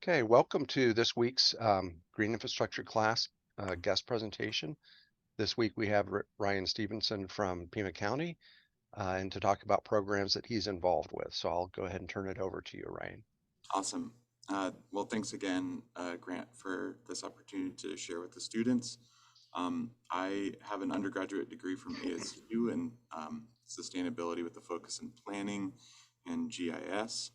Okay, welcome to this week's Green Infrastructure class guest presentation. This week we have Ryan Stephenson from Pima County and to talk about programs that he's involved with. So I'll go ahead and turn it over to you, Ryan. Awesome. Well, thanks again, Grant, for this opportunity to share with the students. I have an undergraduate degree from ASU in sustainability with a focus in planning and GIS.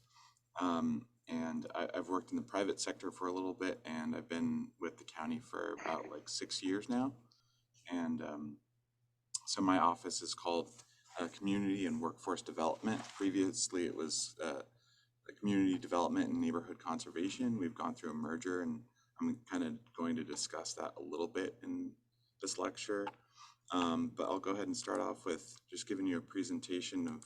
I've worked in the private sector for a little bit, and I've been with the county for about like 6 years now. And so my office is called Community and Workforce Development. Previously, it was community development and neighborhood conservation. We've gone through a merger, and I'm kind of going to discuss that a little bit in this lecture. But I'll go ahead and start off with just giving you a presentation of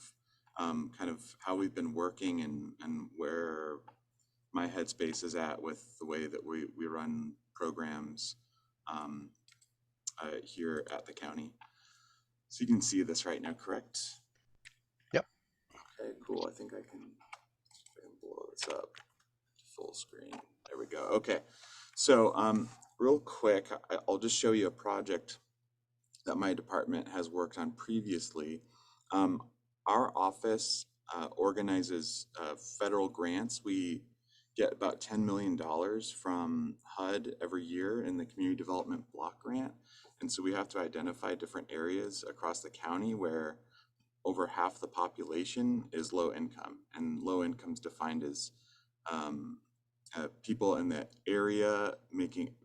kind of how we've been working and where my headspace is at with the way that we run programs here at the county. So you can see this right now, correct? Yep. Okay, cool. I think I can blow this up to full screen. There we go. Okay. So real quick, I'll just show you a project that my department has worked on previously. Our office organizes federal grants. We get about $10 million from HUD every year in the Community Development Block Grant. And so we have to identify different areas across the county where over half the population is low income, and low income is defined as people in the area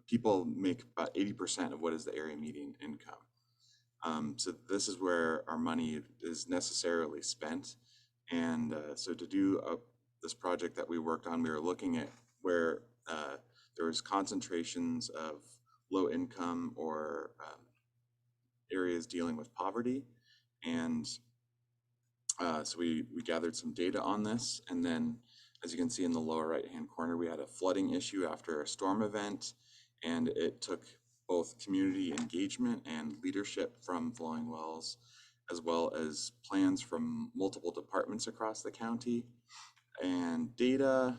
people make about 80% of what is the area median income. So this is where our money is necessarily spent. And so to do this project that we worked on, we were looking at where there was concentrations of low income or areas dealing with poverty. And so we gathered some data on this. And then, as you can see in the lower right-hand corner, we had a flooding issue after a storm event. And it took both community engagement and leadership from Flowing Wells, as well as plans from multiple departments across the county, and data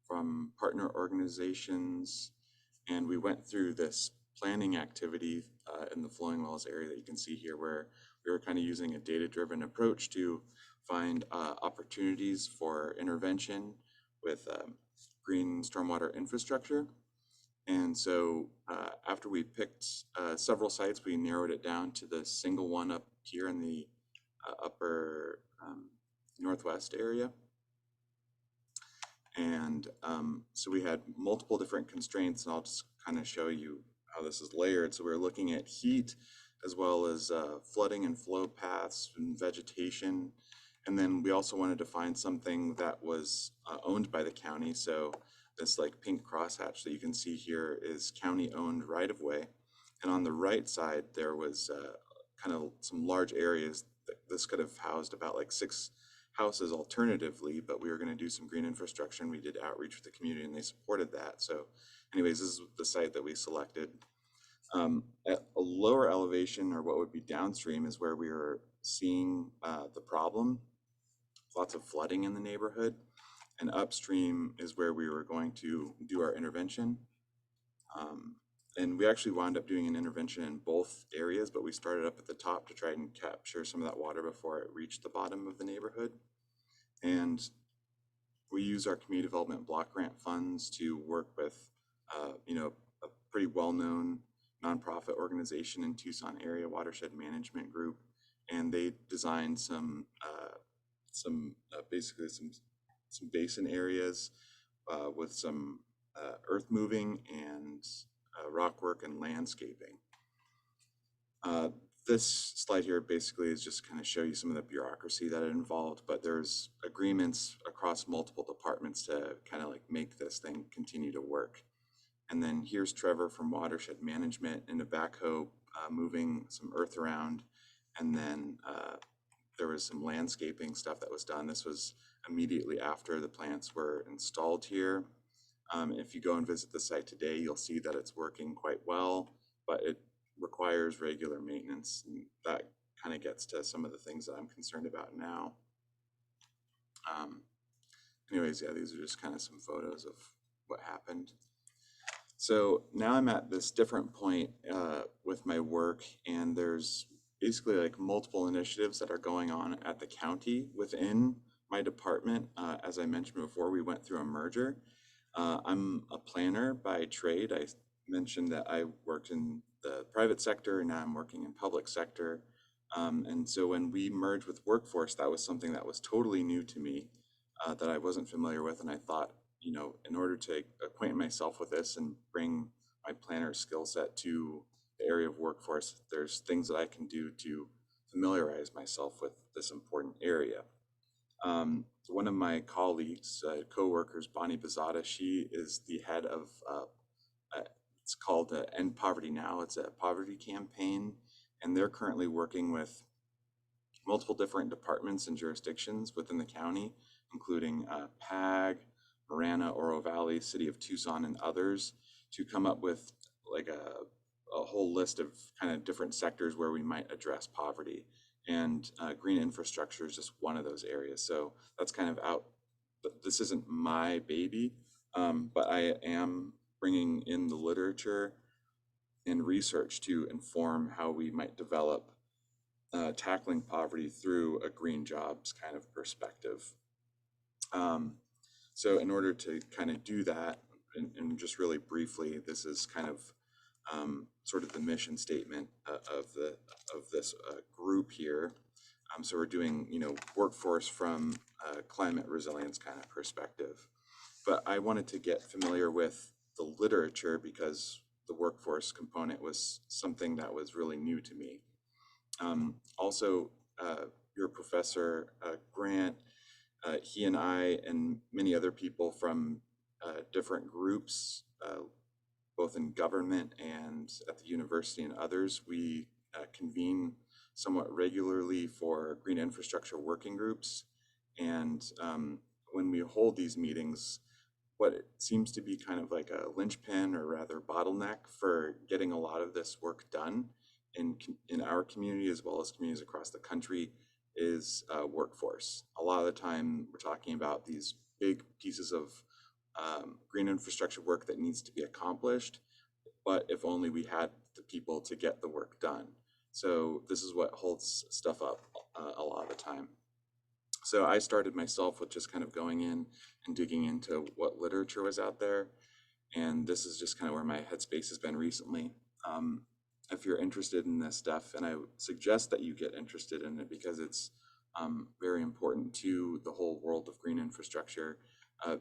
from partner organizations. And we went through this planning activity in the Flowing Wells area that you can see here, where we were kind of using a data-driven approach to find opportunities for intervention with green stormwater infrastructure. And so after we picked several sites, we narrowed it down to the single one up here in the upper northwest area. And so we had multiple different constraints, and I'll just kind of show you how this is layered. So we're looking at heat, as well as flooding and flow paths and vegetation. And then we also wanted to find something that was owned by the county. So this like pink crosshatch that you can see here is county owned right of way. And on the right side, there was kind of some large areas that this could have housed about like 6 houses alternatively, but we were going to do some green infrastructure, and we did outreach with the community, and they supported that. So anyways, this is the site that we selected. At a lower elevation, or what would be downstream, is where we were seeing the problem, lots of flooding in the neighborhood. And upstream is where we were going to do our intervention. And we actually wound up doing an intervention in both areas, but we started up at the top to try and capture some of that water before it reached the bottom of the neighborhood. And we use our community development block grant funds to work with, a pretty well-known nonprofit organization in Tucson area, Watershed Management Group, and they designed basically some basin areas with some earth moving and rock work and landscaping. This slide here basically is just kind of show you some of the bureaucracy that it involved, but there's agreements across multiple departments to kind of like make this thing continue to work. And then here's Trevor from Watershed Management in a backhoe moving some earth around. And then there was some landscaping stuff that was done. This was immediately after the plants were installed here. If you go and visit the site today, you'll see that it's working quite well, but it requires regular maintenance, and that kind of gets to some of the things that I'm concerned about now. Anyways, yeah, these are just kind of some photos of what happened. So now I'm at this different point with my work, and there's basically like multiple initiatives that are going on at the county within my department. As I mentioned before, we went through a merger. I'm a planner by trade. I mentioned that I worked in the private sector, and now I'm working in public sector. And so when we merged with workforce, that was something that was totally new to me, that I wasn't familiar with. And I thought, you know, in order to acquaint myself with this and bring my planner skill set to the area of workforce, there's things that I can do to familiarize myself with this important area. One of my colleagues, co-workers, Bonnie Bezada, she is the head of, it's called End Poverty Now. It's a poverty campaign, and they're currently working with multiple different departments and jurisdictions within the county, including PAG, Marana, Oro Valley, City of Tucson, and others, to come up with like a whole list of kind of different sectors where we might address poverty. And green infrastructure is just one of those areas. So that's kind of out, but this isn't my baby, but I am bringing in the literature and research to inform how we might develop tackling poverty through a green jobs kind of perspective. So in order to kind of do that, and just really briefly, this is kind of sort of the mission statement of this group here. So we're doing, you know, workforce from climate resilience kind of perspective. But I wanted to get familiar with the literature because the workforce component was something that was really new to me. Also, your professor, Grant, he and I and many other people from different groups, both in government and at the university and others, we convene somewhat regularly for green infrastructure working groups. And when we hold these meetings, what it seems to be kind of like a linchpin, or rather bottleneck, for getting a lot of this work done in our community as well as communities across the country is workforce. A lot of the time we're talking about these big pieces of green infrastructure work that needs to be accomplished, but if only we had the people to get the work done. So this is what holds stuff up a lot of the time. So I started myself with just kind of going in and digging into what literature was out there. And this is just kind of where my headspace has been recently. If you're interested in this stuff, and I suggest that you get interested in it because it's very important to the whole world of green infrastructure,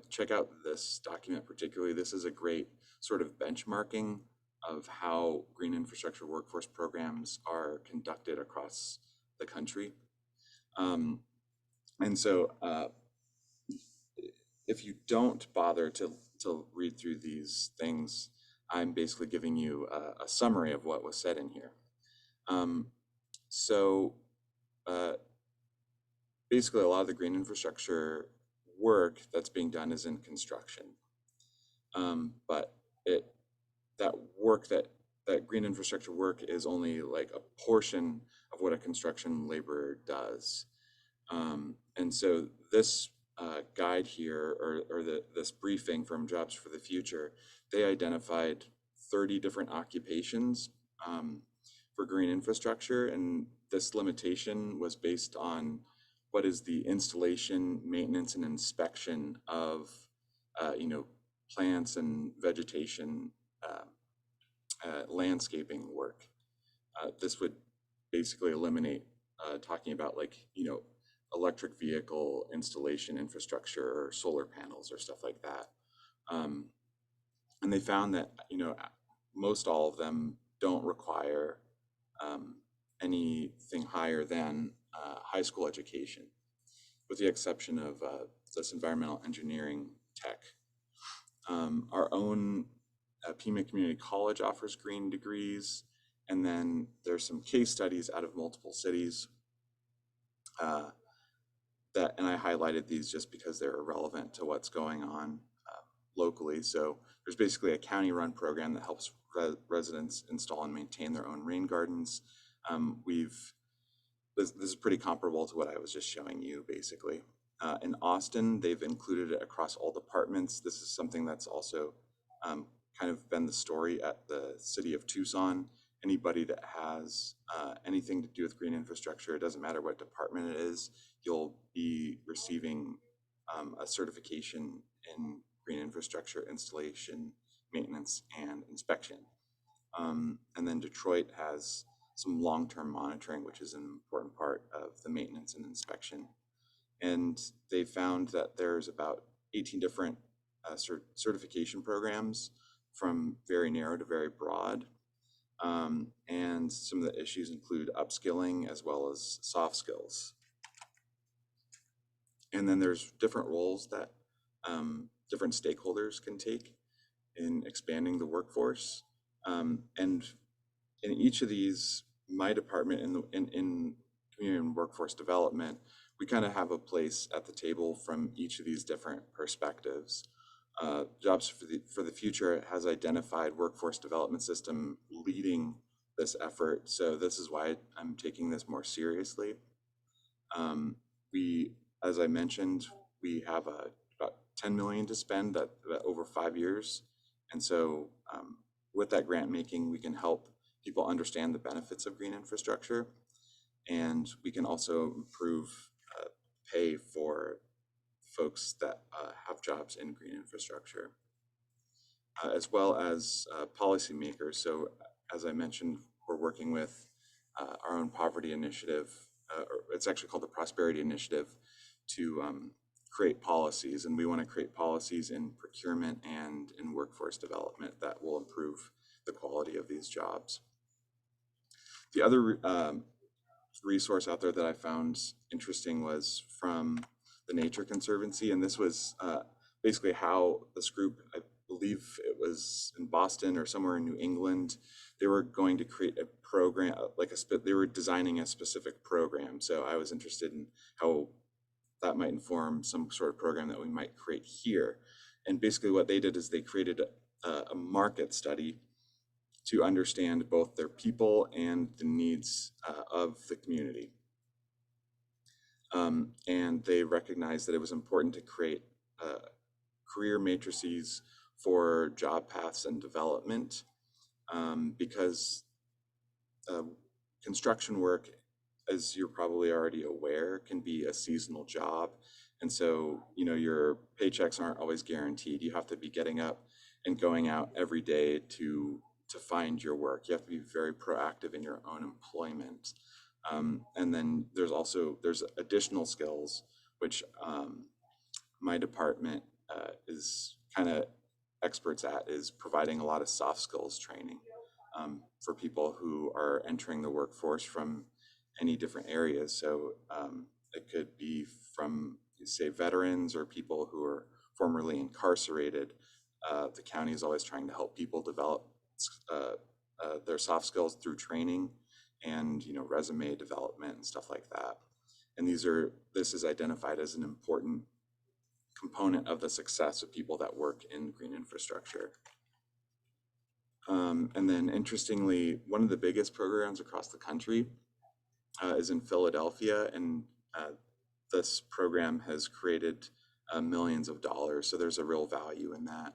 check out this document particularly. This is a great sort of benchmarking of how green infrastructure workforce programs are conducted across the country. And so if you don't bother to read through these things, I'm basically giving you a summary of what was said in here. Basically, a lot of the green infrastructure work that's being done is in construction. But that work, that green infrastructure work is only like a portion of what a construction laborer does. And so this guide here, or this briefing from Jobs for the Future, they identified 30 different occupations for green infrastructure, and this limitation was based on what is the installation, maintenance, and inspection of plants and vegetation, landscaping work. This would basically eliminate talking about electric vehicle installation infrastructure or solar panels or stuff like that. And they found that most all of them don't require anything higher than high school education, with the exception of this environmental engineering tech. Our own Pima Community College offers green degrees, and then there's some case studies out of multiple cities and I highlighted these just because they're relevant to what's going on locally. So there's basically a county-run program that helps residents install and maintain their own rain gardens. This is pretty comparable to what I was just showing you, basically. In Austin, they've included it across all departments. This is something that's also kind of been the story at the city of Tucson. Anybody that has anything to do with green infrastructure, it doesn't matter what department it is, you'll be receiving a certification in green infrastructure installation, maintenance, and inspection. And then Detroit has some long-term monitoring, which is an important part of the maintenance and inspection. And they found that there's about 18 different certification programs, from very narrow to very broad. And some of the issues include upskilling as well as soft skills. And then there's different roles that different stakeholders can take in expanding the workforce. And in each of these, my department in community and workforce development, we kind of have a place at the table from each of these different perspectives. Jobs for the Future has identified workforce development system leading this effort. So this is why I'm taking this more seriously. As I mentioned, we have about 10 million to spend that over 5 years. And so with that grant making, we can help people understand the benefits of green infrastructure. And we can also improve pay for folks that have jobs in green infrastructure, as well as policymakers. So as I mentioned, we're working with our own poverty initiative, or it's actually called the Prosperity Initiative, to create policies. And we want to create policies in procurement and in workforce development that will improve the quality of these jobs. The other resource out there that I found interesting was from the Nature Conservancy, and this was basically how this group, I believe it was in Boston or somewhere in New England, they were going to create a program, they were designing a specific program. So I was interested in how that might inform some sort of program that we might create here. And basically what they did is they created a market study to understand both their people and the needs of the community. And they recognized that it was important to create career matrices for job paths and development, because construction work, as you're probably already aware, can be a seasonal job. And so, your paychecks aren't always guaranteed. You have to be getting up and going out every day to find your work. You have to be very proactive in your own employment. And then there's additional skills, which my department is kind of experts at, is providing a lot of soft skills training for people who are entering the workforce from any different areas. So it could be from, say, veterans or people who are formerly incarcerated. The county is always trying to help people develop their soft skills through training and resume development and stuff like that. And this is identified as an important component of the success of people that work in green infrastructure. And then interestingly, one of the biggest programs across the country is in Philadelphia, and this program has created millions of dollars. So there's a real value in that.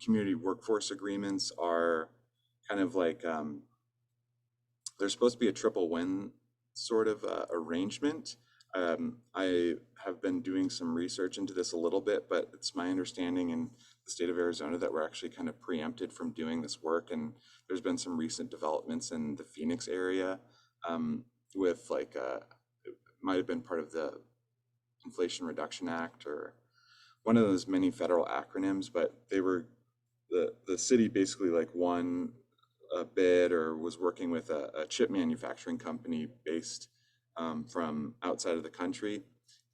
Community workforce agreements are kind of like, they're supposed to be a triple win sort of arrangement. I have been doing some research into this a little bit, but it's my understanding in the state of Arizona that we're actually kind of preempted from doing this work. And there's been some recent developments in the Phoenix area with it might have been part of the Inflation Reduction Act or one of those many federal acronyms, but they were, the city basically won a bid or was working with a chip manufacturing company based from outside of the country.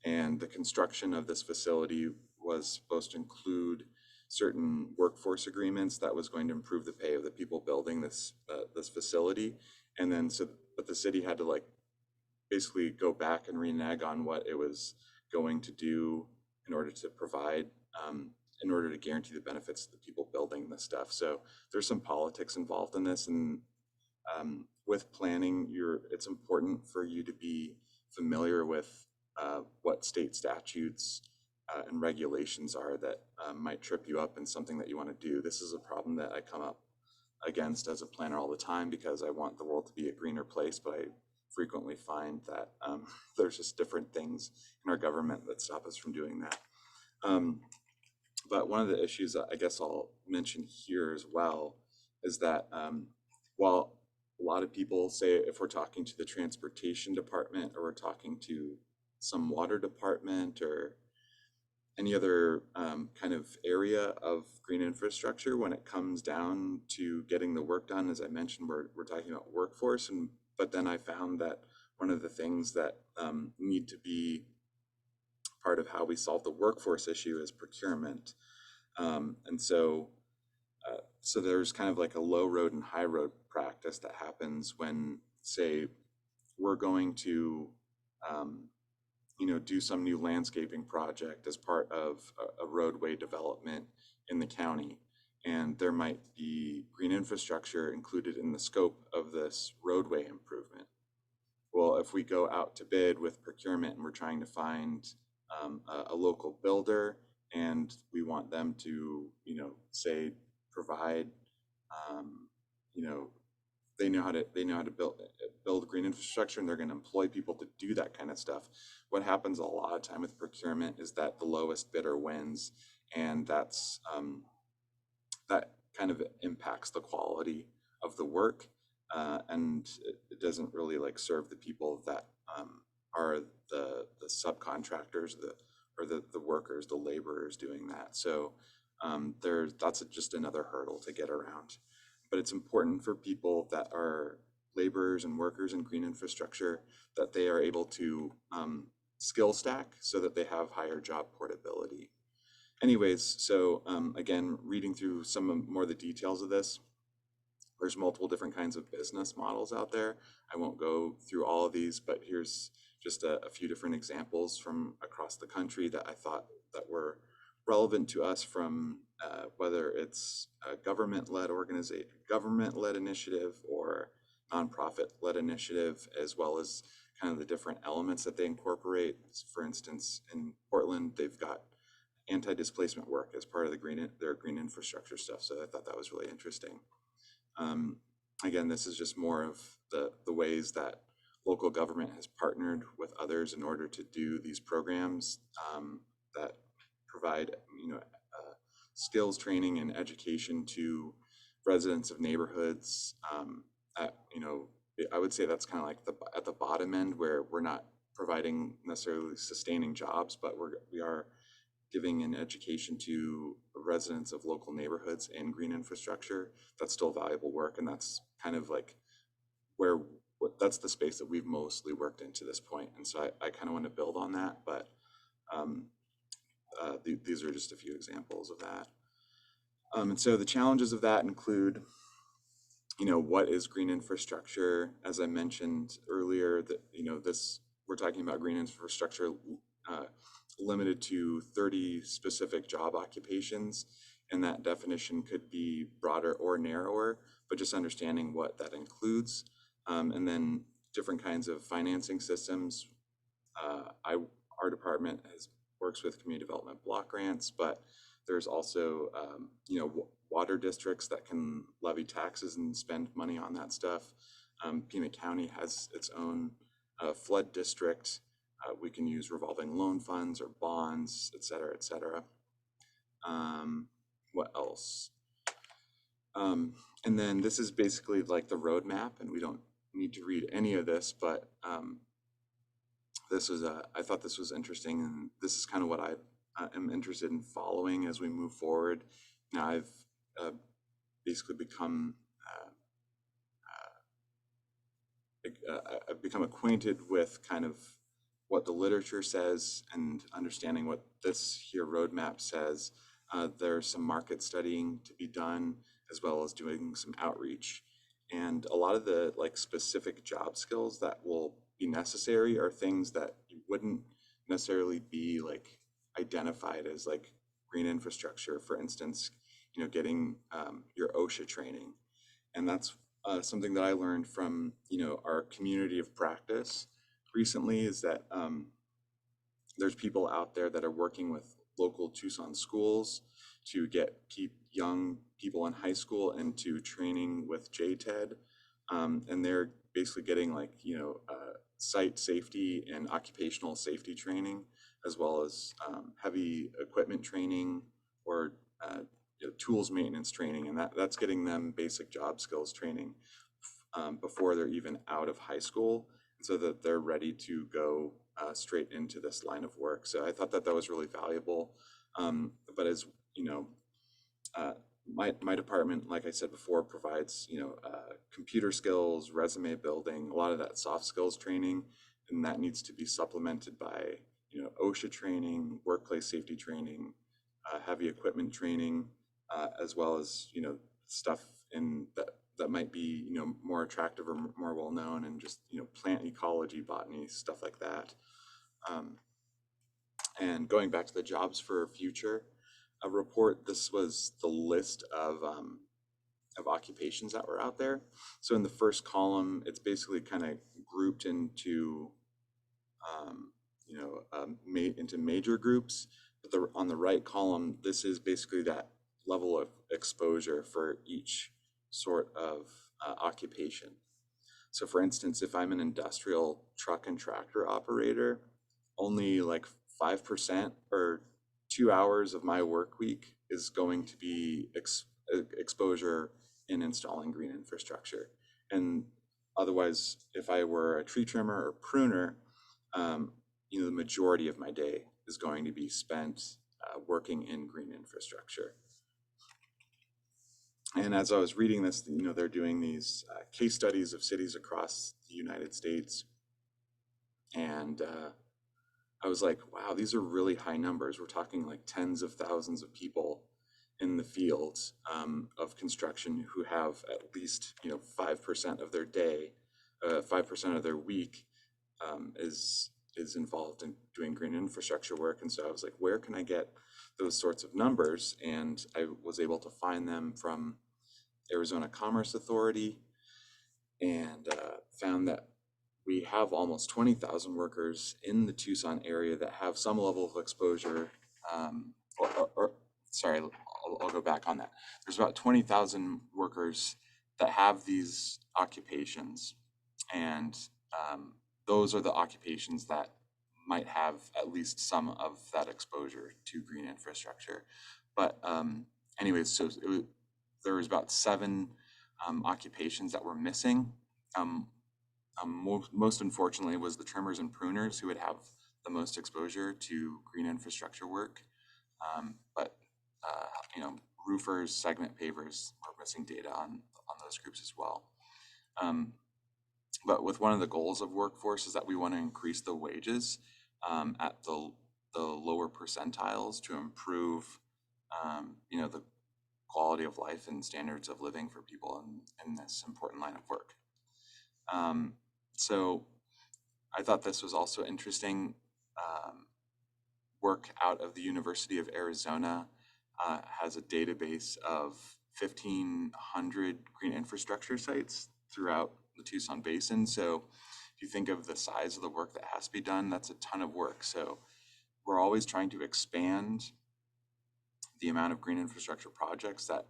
And the construction of this facility was supposed to include certain workforce agreements that was going to improve the pay of the people building this facility. And then but the city had to basically go back and renege on what it was going to do in order to provide, in order to guarantee the benefits to the people building this stuff. So there's some politics involved in this, and with planning, it's important for you to be familiar with what state statutes and regulations are that might trip you up in something that you want to do. This is a problem that I come up against as a planner all the time because I want the world to be a greener place, but I frequently find that there's just different things in our government that stop us from doing that. But one of the issues that I guess I'll mention here as well is that while a lot of people say if we're talking to the transportation department or we're talking to some water department or any other kind of area of green infrastructure, when it comes down to getting the work done, as I mentioned, we're talking about workforce. But then I found that one of the things that need to be part of how we solve the workforce issue is procurement. And so there's kind of like a low road and high road practice that happens when, say, we're going to do some new landscaping project as part of a roadway development in the county. And there might be green infrastructure included in the scope of this roadway improvement. Well, if we go out to bid with procurement and we're trying to find a local builder and we want them to, say, provide, they know how to build green infrastructure and they're going to employ people to do that kind of stuff. What happens a lot of time with procurement is that the lowest bidder wins, and that kind of impacts the quality of the work, and it doesn't really like serve the people that are the subcontractors, or the workers, the laborers doing that. So that's just another hurdle to get around. But it's important for people that are laborers and workers in green infrastructure that they are able to skill stack so that they have higher job portability. Anyways, so again, reading through more of the details of this, there's multiple different kinds of business models out there. I won't go through all of these, but here's just a few different examples from across the country that I thought that were relevant to us, from whether it's a government-led organization, government-led initiative, or nonprofit-led initiative, as well as kind of the different elements that they incorporate. For instance, in Portland, they've got anti-displacement work as part of their green infrastructure stuff. So I thought that was really interesting. Again, this is just more of the ways that local government has partnered with others in order to do these programs that provide, skills training and education to residents of neighborhoods. I would say that's kind of like at the bottom end, where we're not providing necessarily sustaining jobs, but we are giving an education to residents of local neighborhoods and green infrastructure. That's still valuable work, and that's kind of like that's the space that we've mostly worked into this point. And so I kind of want to build on that, but these are just a few examples of that. And so the challenges of that include, what is green infrastructure? As I mentioned earlier, that we're talking about green infrastructure limited to 30 specific job occupations, and that definition could be broader or narrower, but just understanding what that includes. And then different kinds of financing systems. Our department works with community development block grants, but there's also water districts that can levy taxes and spend money on that stuff. Pima County has its own flood district. We can use revolving loan funds or bonds, et cetera, et cetera. What else? And then this is basically like the roadmap, and we don't need to read any of this, but I thought this was interesting, and this is kind of what I am interested in following as we move forward. Now I've basically become I've become acquainted with kind of what the literature says and understanding what this here roadmap says. There's some market studying to be done, as well as doing some outreach. And a lot of the specific job skills that will be necessary are things that you wouldn't necessarily be identified as green infrastructure. For instance, getting your OSHA training. And that's something that I learned from our community of practice recently, is that There's people out there that are working with local Tucson schools to keep young people in high school into training with JTED. And they're basically getting like, site safety and occupational safety training, as well as heavy equipment training or tools maintenance training. And that's getting them basic job skills training before they're even out of high school, so that they're ready to go straight into this line of work. So I thought that that was really valuable. But as you know, my department, like I said before, provides computer skills, resume building, a lot of that soft skills training, and that needs to be supplemented by OSHA training, workplace safety training, heavy equipment training, as well as stuff in that might be more attractive or more well known, and just plant ecology, botany, stuff like that. And going back to the jobs for future report, this was the list of occupations that were out there. So in the first column, it's basically kind of grouped into into major groups. But on the right column, this is basically that level of exposure for each sort of occupation. So for instance, if I'm an industrial truck and tractor operator, only like 5% or 2 hours of my work week is going to be exposure in installing green infrastructure. And otherwise, if I were a tree trimmer or pruner, the majority of my day is going to be spent working in green infrastructure. And as I was reading this, they're doing these case studies of cities across the United States. And I was like, wow, these are really high numbers. We're talking like tens of thousands of people in the fields of construction who have at least 5% of their day, 5% of their week is involved in doing green infrastructure work. And so I was like, where can I get those sorts of numbers? And I was able to find them from Arizona Commerce Authority, and found that we have almost 20,000 workers in the Tucson area that have some level of exposure. Sorry, I'll go back on that. There's about 20,000 workers that have these occupations, and those are the occupations that might have at least some of that exposure to green infrastructure. But anyways, so there was about 7 occupations that were missing. Most unfortunately was the trimmers and pruners, who would have the most exposure to green infrastructure work. But roofers, segment pavers were missing data on those groups as well. But with one of the goals of workforce is that we want to increase the wages at the lower percentiles to improve the quality of life and standards of living for people in this important line of work. So I thought this was also interesting. Work out of the University of Arizona has a database of 1,500 green infrastructure sites throughout the Tucson Basin. So if you think of the size of the work that has to be done, that's a ton of work. So we're always trying to expand the amount of green infrastructure projects that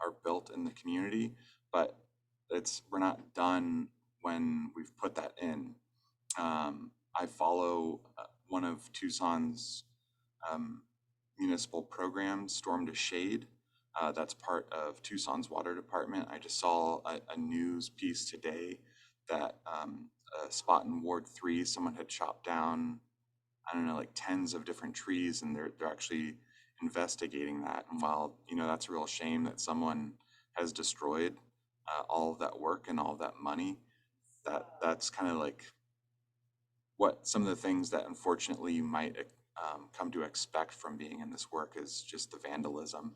are built in the community, but we're not done when we've put that in. I follow one of Tucson's municipal programs, Storm to Shade. That's part of Tucson's water department. I just saw a news piece today that a spot in Ward 3, someone had chopped down, I don't know, like tens of different trees, and they're actually investigating that. And while that's a real shame that someone has destroyed all of that work and all of that money, that's kind of like what some of the things that unfortunately you might come to expect from being in this work is just the vandalism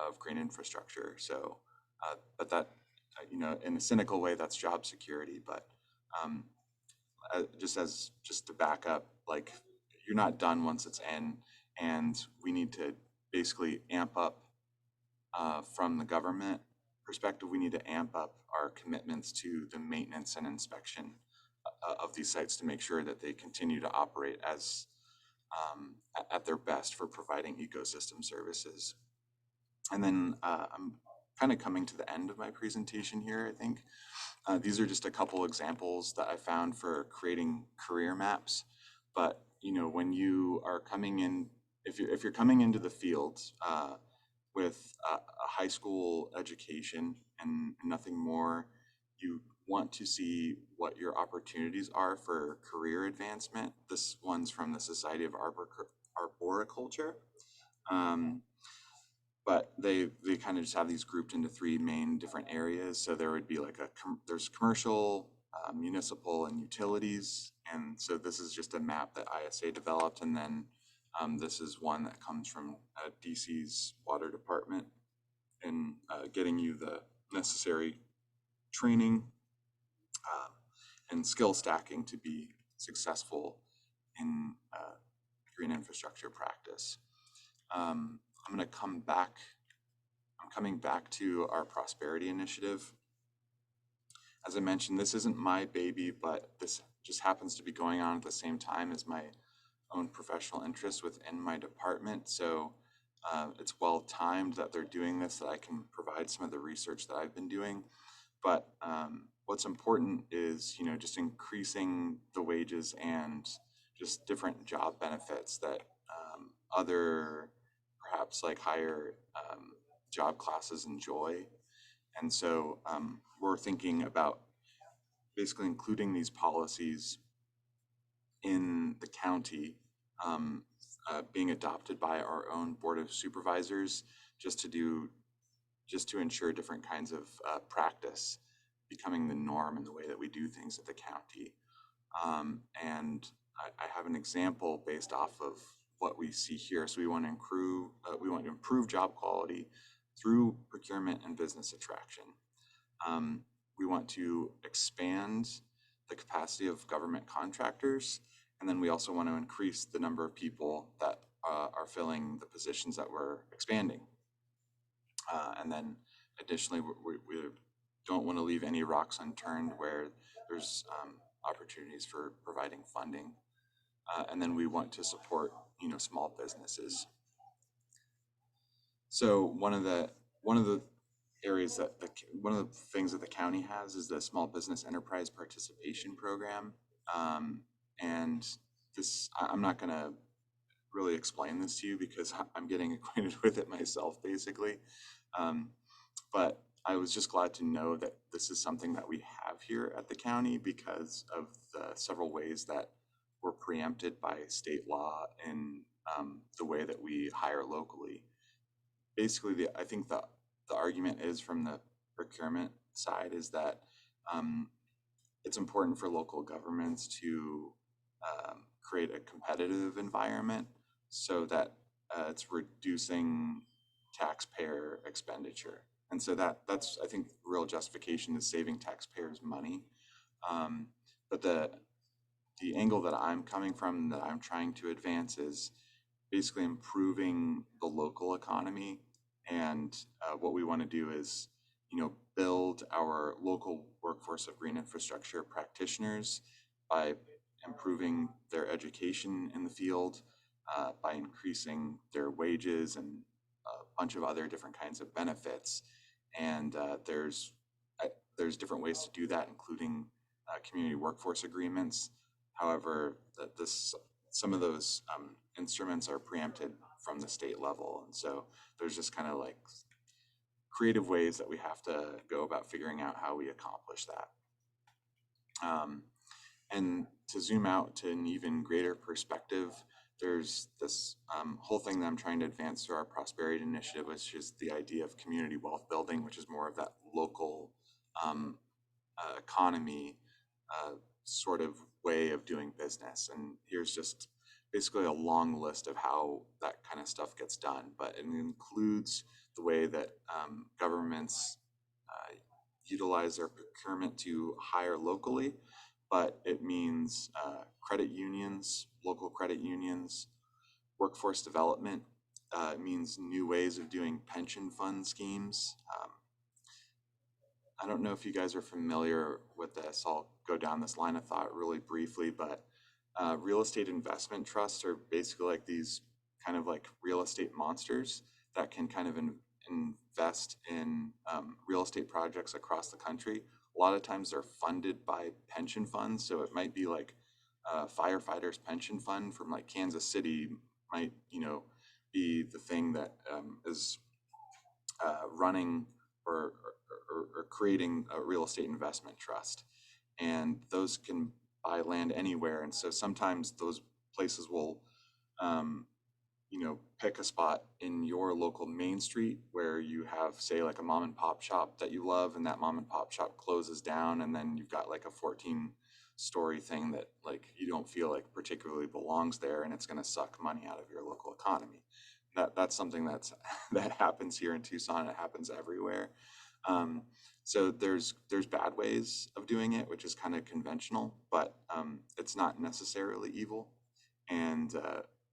of green infrastructure. So, but that, in a cynical way, that's job security. But just to back up, like, you're not done once it's in, and we need to basically amp up from the government perspective. We need to amp up our commitments to the maintenance and inspection of these sites to make sure that they continue to operate as at their best for providing ecosystem services. And then I'm kind of coming to the end of my presentation here, I think. These are just a couple examples that I found for creating career maps. But when you are coming in, if you're coming into the field with a high school education and nothing more, you want to see what your opportunities are for career advancement. This one's from the Society of Arboriculture. But they kind of just have these grouped into three main different areas. So there would be like there's commercial, municipal, and utilities. And so this is just a map that ISA developed. And then this is one that comes from DC's water department and getting you the necessary training and skill stacking to be successful in green infrastructure practice. I'm coming back to our prosperity initiative. As I mentioned, this isn't my baby, but this just happens to be going on at the same time as my own professional interests within my department. So it's well timed that they're doing this, that I can provide some of the research that I've been doing. But what's important is, just increasing the wages and just different job benefits that other perhaps like higher job classes enjoy. And so we're thinking about basically including these policies in the county, being adopted by our own board of supervisors, just to ensure different kinds of practice becoming the norm in the way that we do things at the county. And I have an example based off of what we see here. So we want to improve job quality through procurement and business attraction. We want to expand the capacity of government contractors, and then we also want to increase the number of people that are filling the positions that we're expanding. And then additionally, we don't want to leave any rocks unturned where there's opportunities for providing funding. And then we want to support, small businesses. So one of the areas one of the things that the county has is the Small Business Enterprise Participation Program. And this, I'm not going to really explain this to you because I'm getting acquainted with it myself, basically. But I was just glad to know that this is something that we have here at the county because of the several ways that we're preempted by state law and the way that we hire locally. Basically, I think the argument is from the procurement side is that it's important for local governments to create a competitive environment so that it's reducing taxpayer expenditure. And so that's, I think, real justification is saving taxpayers money. But the angle that I'm coming from, that I'm trying to advance, is basically improving the local economy. And what we want to do is, build our local workforce of green infrastructure practitioners by improving their education in the field, by increasing their wages and a bunch of other different kinds of benefits. And there's different ways to do that, including community workforce agreements. However, some of those instruments are preempted from the state level. And so there's just kind of like creative ways that we have to go about figuring out how we accomplish that. And to zoom out to an even greater perspective, there's this whole thing that I'm trying to advance through our prosperity initiative, which is the idea of community wealth building, which is more of that local economy sort of way of doing business. And here's just basically a long list of how that kind of stuff gets done, but it includes the way that governments utilize their procurement to hire locally, but it means credit unions, local credit unions, workforce development. It means new ways of doing pension fund schemes. I don't know if you guys are familiar with this. I'll go down this line of thought really briefly, but Real estate investment trusts are basically like these kind of like real estate monsters that can kind of invest in real estate projects across the country. A lot of times they're funded by pension funds, so it might be like a firefighters pension fund from like Kansas City might, be the thing that is running or creating a real estate investment trust. And those can buy land anywhere. And so sometimes those places will, um, pick a spot in your local main street where you have, say, like a mom and pop shop that you love, and that mom and pop shop closes down, and then you've got like a 14-story thing that like you don't feel like particularly belongs there, and it's going to suck money out of your local economy. That's something that happens here in Tucson. It happens everywhere. Um, so there's bad ways of doing it, which is kind of conventional, but it's not necessarily evil. And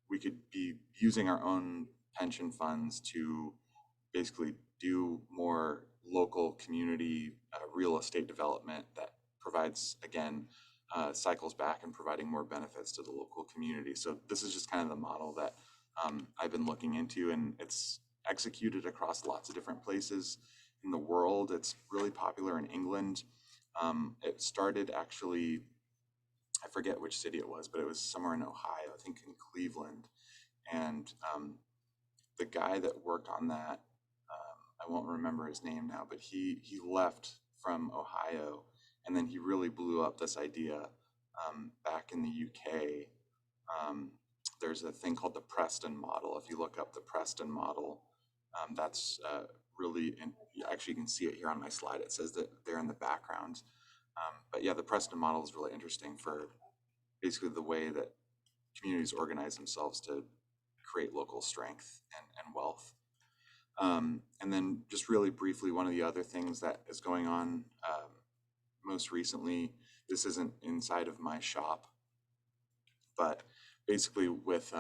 we could be using our own pension funds to basically do more local community real estate development that provides, again, cycles back and providing more benefits to the local community. So this is just kind of the model that I've been looking into, and it's executed across lots of different places in the world. It's really popular in England. It started actually, I forget which city it was, but it was somewhere in Ohio, I think in Cleveland. And the guy that worked on that, I won't remember his name now, but he left from Ohio, and then he really blew up this idea back in the UK. There's a thing called the Preston model. If you look up the Preston model, that's really, and actually you can see it here on my slide. It says that they're in the background. But yeah, the Preston model is really interesting for basically the way that communities organize themselves to create local strength and wealth. And then just really briefly, one of the other things that is going on most recently, this isn't inside of my shop, but basically with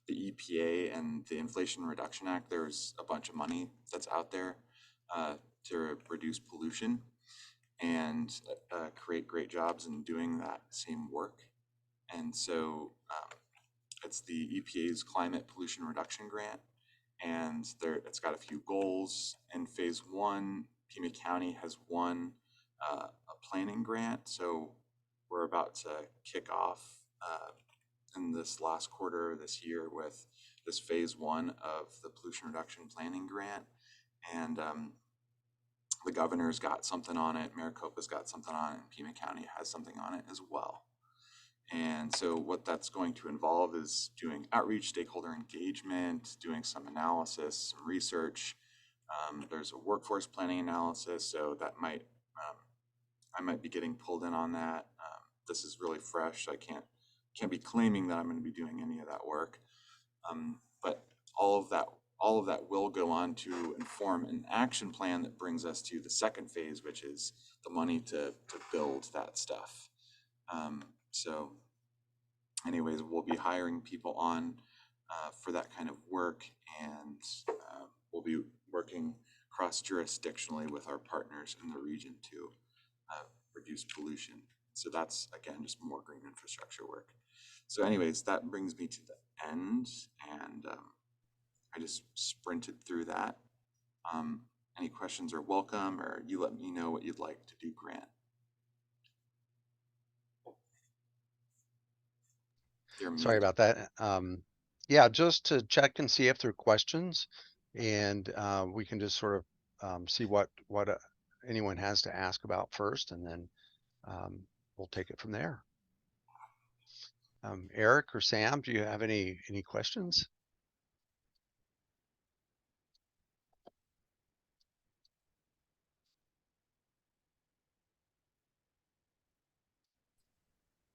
the EPA and the Inflation Reduction Act, there's a bunch of money that's out there to reduce pollution and create great jobs in doing that same work. And so it's the EPA's Climate Pollution Reduction Grant, and it's got a few goals. In phase one, Pima County has won a planning grant, so we're about to kick off in this last quarter of this year with this phase one of the pollution reduction planning grant. And the governor's got something on it, Maricopa's got something on it, and Pima County has something on it as well. And so what that's going to involve is doing outreach, stakeholder engagement, doing some analysis, some research. There's a workforce planning analysis, so that I might be getting pulled in on that. This is really fresh, so I can't be claiming that I'm going to be doing any of that work. But all of that will go on to inform an action plan that brings us to the second phase, which is the money to build that stuff. So anyways, we'll be hiring people on for that kind of work, and we'll be working cross-jurisdictionally with our partners in the region to reduce pollution. So that's, again, just more green infrastructure work. So anyways, that brings me to the end, and I just sprinted through that. Any questions are welcome, or you let me know what you'd like to do, Grant. Sorry about that. Yeah, just to check and see if there are questions, and we can just sort of see what anyone has to ask about first, and then we'll take it from there. Eric or Sam, do you have any questions?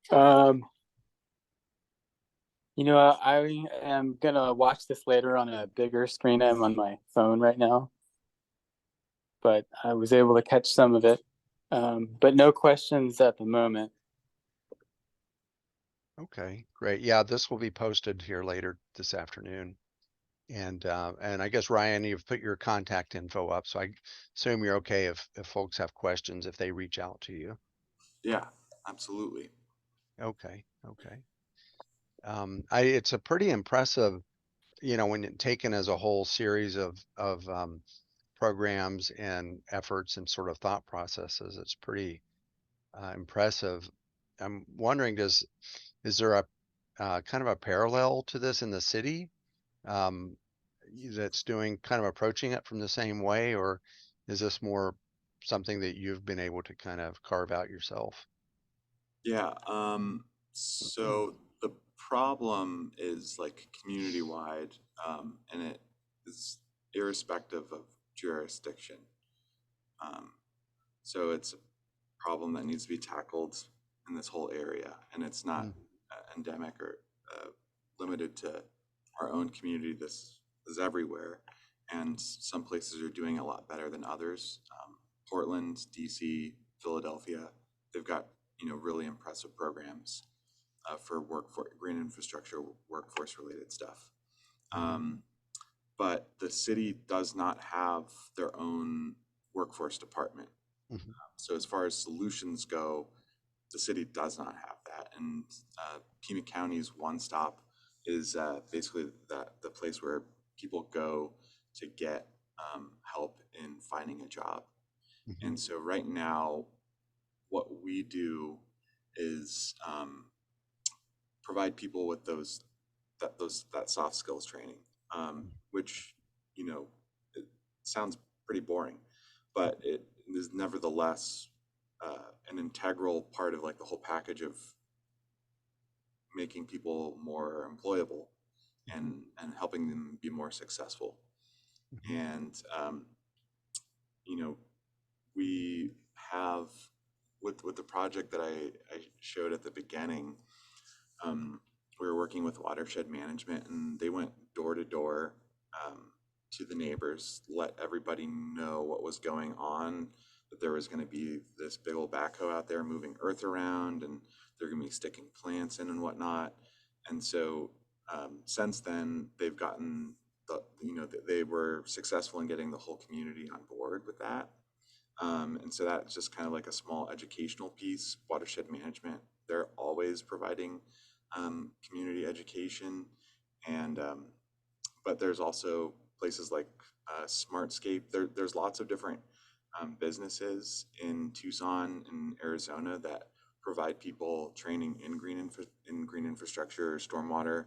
I am gonna watch this later on a bigger screen. I'm on my phone right now, but I was able to catch some of it. But no questions at the moment. Okay, great. Yeah, this will be posted here later this afternoon. And I guess, Ryan, you've put your contact info up, so I assume you're okay if folks have questions, if they reach out to you. Yeah, absolutely. Okay. Okay. It's a pretty impressive, when taken as a whole series of programs and efforts and sort of thought processes, it's pretty impressive. I'm wondering, is there a kind of a parallel to this in the city um, that's doing kind of approaching it from the same way, or is this more something that you've been able to kind of carve out yourself? Yeah, so the problem is like community wide, and it is irrespective of jurisdiction. Um, so it's a problem that needs to be tackled in this whole area, and it's not Mm, endemic or limited to our own community. This is everywhere, and some places are doing a lot better than others. Portland, DC, Philadelphia, they've got really impressive programs for workforce, green infrastructure, workforce related stuff. mhm, Um, but the city does not have their own workforce department. mhm, So as far as solutions go, the city does not have that. And Pima County's One Stop is basically the place where people go to get help in finding a job. mhm, And so right now, what we do is provide people with that soft skills training, which you know it sounds pretty boring, but it is nevertheless an integral part of like the whole package of making people more employable mhm, and helping them be more successful. mhm, And you know, we have with the project that I showed at the beginning, um, we were working with watershed management, and they went door to door to the neighbors, let everybody know what was going on, that there was going to be this big old backhoe out there moving earth around, and they're going to be sticking plants in and whatnot. And so since then, they've gotten they were successful in getting the whole community on board with that. And so that's just kind of like a small educational piece. Watershed management, they're always providing community education, and but there's also places like Smartscape. There's lots of different businesses in Tucson and Arizona that provide people training in green infrastructure, stormwater,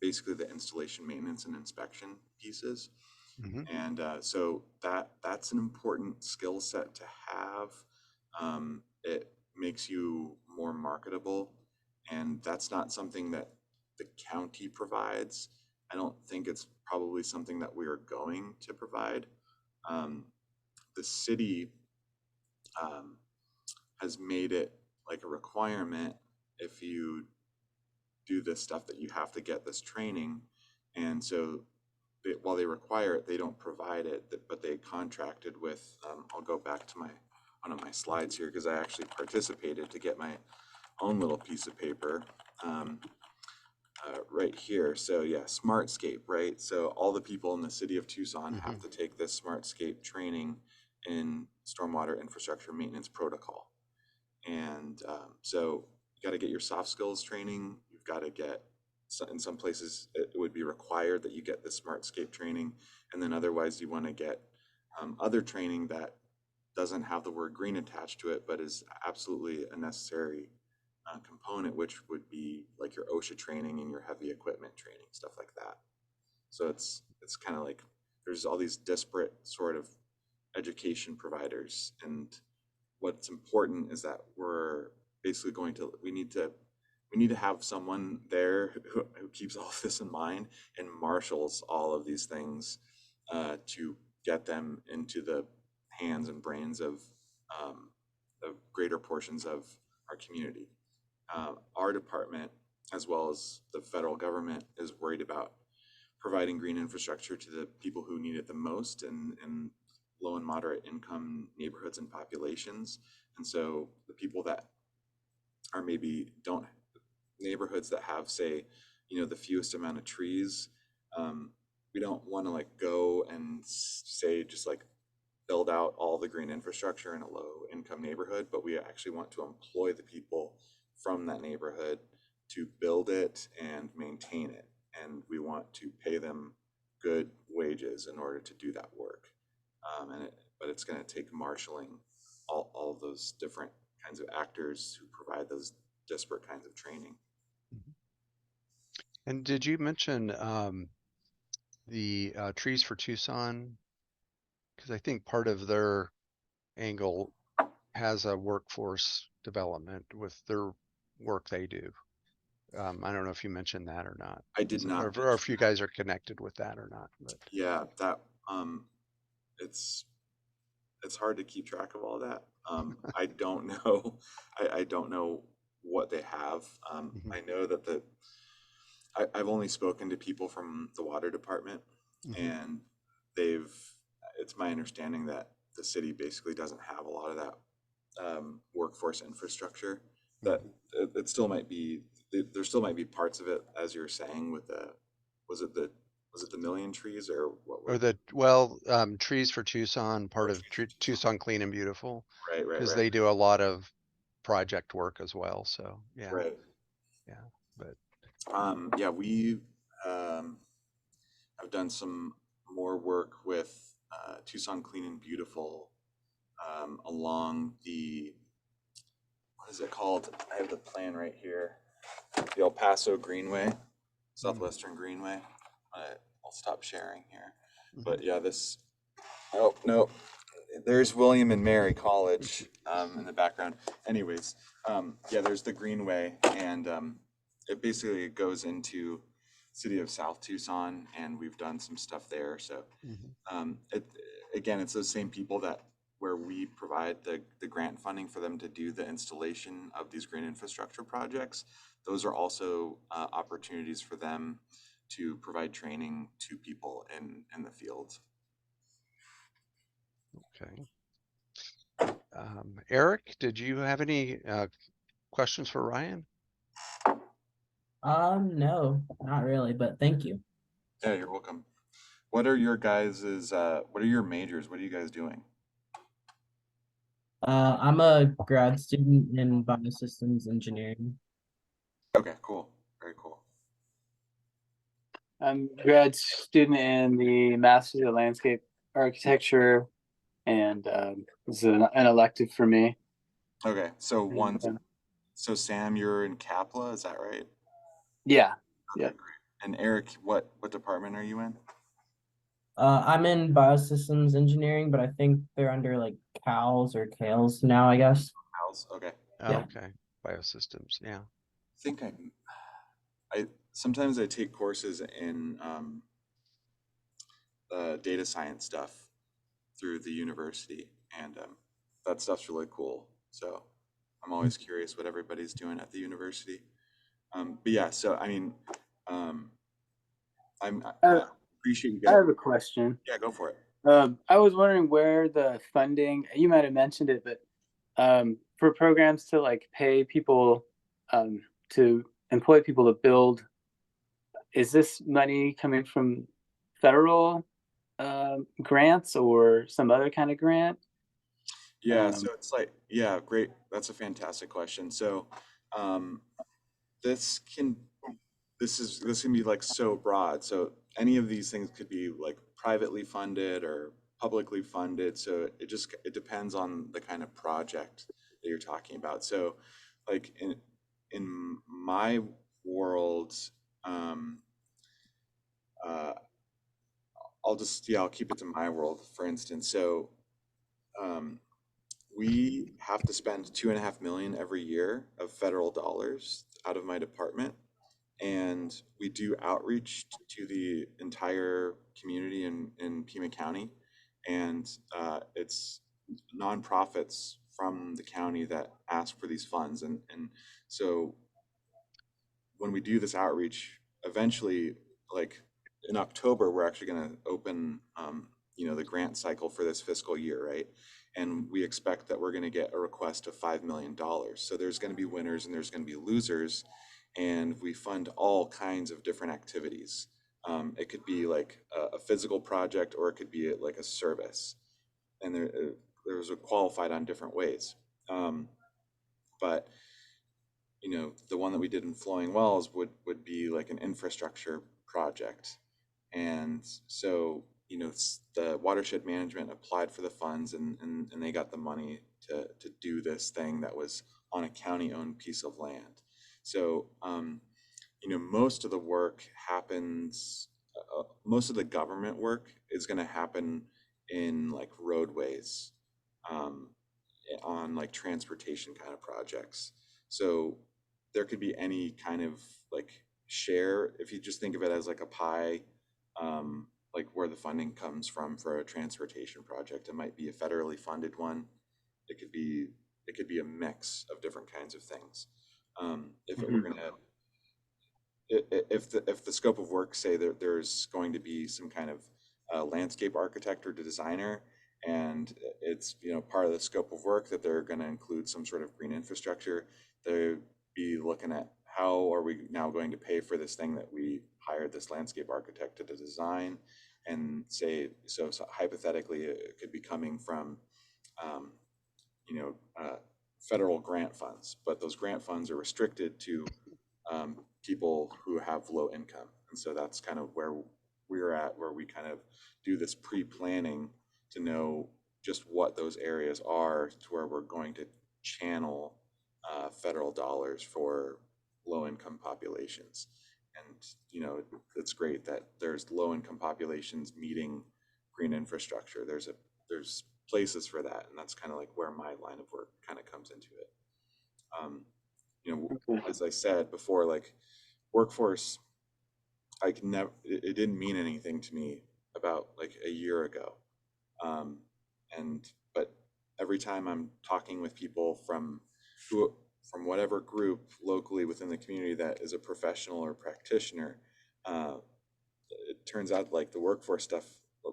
basically the installation, maintenance, and inspection pieces. mhm, And so that's an important skill set to have. It makes you more marketable, and that's not something that the county provides. I don't think it's probably something that we are going to provide. Um, the city um, has made it like a requirement if you do this stuff that you have to get this training, and so while they require it, they don't provide it, but they contracted with, I'll go back to one of my slides here because I actually participated to get my own little piece of paper right here. So yeah, Smartscape, right? So all the people in the city of Tucson have mhm, to take this Smartscape training in stormwater infrastructure maintenance protocol. And so you got to get your soft skills training. You've got to get, in some places, it would be required that you get the Smartscape training. And then otherwise, you want to get other training that doesn't have the word green attached to it, but is absolutely a necessary component, which would be like your OSHA training and your heavy equipment training, stuff like that. So it's kind of like there's all these disparate sort of education providers, and what's important is that we're basically we need to have someone there who keeps all of this in mind and marshals all of these things to get them into the hands and brains of greater portions of our community. Our department, as well as the federal government, is worried about providing green infrastructure to the people who need it the most in low and moderate income neighborhoods and populations. And so the people that are maybe don't neighborhoods that have, say, the fewest amount of trees, um, we don't want to like go and say just like build out all the green infrastructure in a low income neighborhood, but we actually want to employ the people from that neighborhood to build it and maintain it. And we want to pay them good wages in order to do that work. But it's going to take marshaling all of those different kinds of actors who provide those disparate kinds of training. And did you mention the Trees for Tucson? Because I think part of their angle has a workforce development with their work they do. I don't know if you mentioned that or not. I did not Or if you guys are connected with that or not. But yeah, that it's hard to keep track of all that. I don't know. I don't know what they have. I know that I've only spoken to people from the water department, and it's my understanding that the city basically doesn't have a lot of that workforce infrastructure. That it still might be, there still might be parts of it, as you're saying, with was it the million trees, or what or Trees for Tucson, part of Tucson Clean and Beautiful, because they do a lot of project work as well. So yeah, right. yeah, but Yeah, we have done some more work with Tucson Clean and Beautiful along what is it called? I have the plan right here. The El Paso Greenway, Southwestern Greenway. I'll stop sharing here. But yeah, oh, no, there's William and Mary College in the background. Anyways, yeah, there's the Greenway, and it basically goes into city of South Tucson, and we've done some stuff there. So again, it's those same people where we provide the grant funding for them to do the installation of these green infrastructure projects. Those are also opportunities for them to provide training to people in the field. okay. Eric, did you have any questions for Ryan? No, not really, but thank you. Yeah, you're welcome. What are your guys's, what are your majors? What are you guys doing? I'm a grad student in biosystems engineering. Okay, cool. Very cool. I'm a grad student in the Masters of Landscape Architecture, and this is an elective for me. Okay, so so Sam, you're in Kapla, is that right? Yeah. Okay, great. And Eric, what department are you in? I'm in biosystems engineering, but I think they're under like CALS or CALES now, I guess. House. Okay. Oh, Yeah. okay, biosystems. Yeah. I think I sometimes I take courses in data science stuff through the university, and that stuff's really cool. So I'm always curious what everybody's doing at the university. But yeah, so I mean, I appreciate you I guys. have a question. Yeah, go for it. I was wondering where the funding, you might have mentioned it, but for programs to like pay people to employ people to build, is this money coming from federal grants or some other kind of grant? Yeah, so it's like, yeah, great. That's a fantastic question. So this can be like so broad. So any of these things could be like privately funded or publicly funded. So it depends on the kind of project that you're talking about. So like in my world, I'll keep it to my world, for instance. So we have to spend 2.5 million every year of federal dollars out of my department, and we do outreach to the entire community in Pima County, and it's nonprofits from the county that ask for these funds, and so when we do this outreach, eventually, like in October, we're actually going to open, the grant cycle for this fiscal year, right? And we expect that we're going to get a request of $5 million. So there's going to be winners and there's going to be losers, and we fund all kinds of different activities. It could be like a physical project, or it could be like a service, and there's a qualified on different ways. But you know, the one that we did in Flowing Wells would be like an infrastructure project. And so, you know, the watershed management applied for the funds and they got the money to do this thing that was on a county-owned piece of land. So, you know, most of the work happens, most of the government work is going to happen in like roadways, um, on like transportation kind of projects. So there could be any kind of like share, if you just think of it as like a pie, like where the funding comes from for a transportation project. It might be a federally funded one. It could be a mix of different kinds of things. If it were Mhm. gonna if the scope of work say that there's going to be some kind of landscape architect or designer, and it's, you know, part of the scope of work that they're going to include some sort of green infrastructure, they'd be looking at how are we now going to pay for this thing that we hired this landscape architect to design, and say, so hypothetically it could be coming from um, you know, federal grant funds, but those grant funds are restricted to people who have low income. And so that's kind of where we're at, where we kind of do this pre-planning to know just what those areas are, to where we're going to channel federal dollars for low income populations. And, you know, it's great that there's low income populations meeting green infrastructure. There's places for that. And that's kind of like where my line of work kind of comes into it. Um, you know, Okay. as I said before, like workforce, I can never, it didn't mean anything to me about like a year ago. Um, but every time I'm talking with people from whatever group locally within the community that is a professional or practitioner, uh, it turns out like the workforce stuff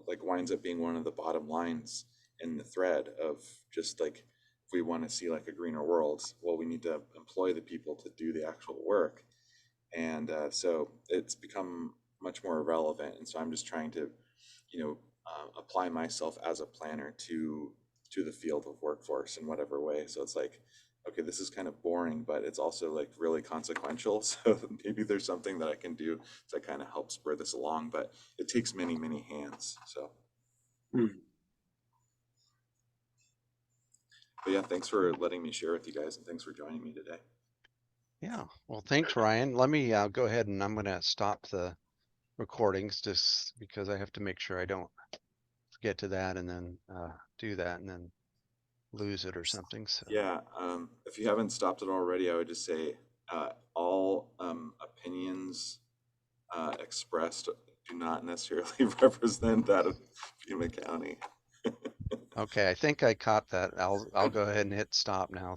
like winds up being one of the bottom lines in the thread of just like, if we want to see like a greener world, well, we need to employ the people to do the actual work. And so it's become much more relevant. And so I'm just trying to, you know, apply myself as a planner to the field of workforce in whatever way. So it's like, okay, this is kind of boring, but it's also like really consequential. So maybe there's something that I can do to kind of help spur this along, but it takes many hands. So, Hmm. but yeah, thanks for letting me share with you guys, and thanks for joining me today. Yeah, well, thanks, Ryan. Let me go ahead and I'm going to stop the recordings just because I have to make sure I don't get to that and then do that and then lose it or something. So, Yeah, if you haven't stopped it already, I would just say all opinions expressed do not necessarily represent that of Pima County. okay, I think I caught that. I'll go ahead and hit stop now.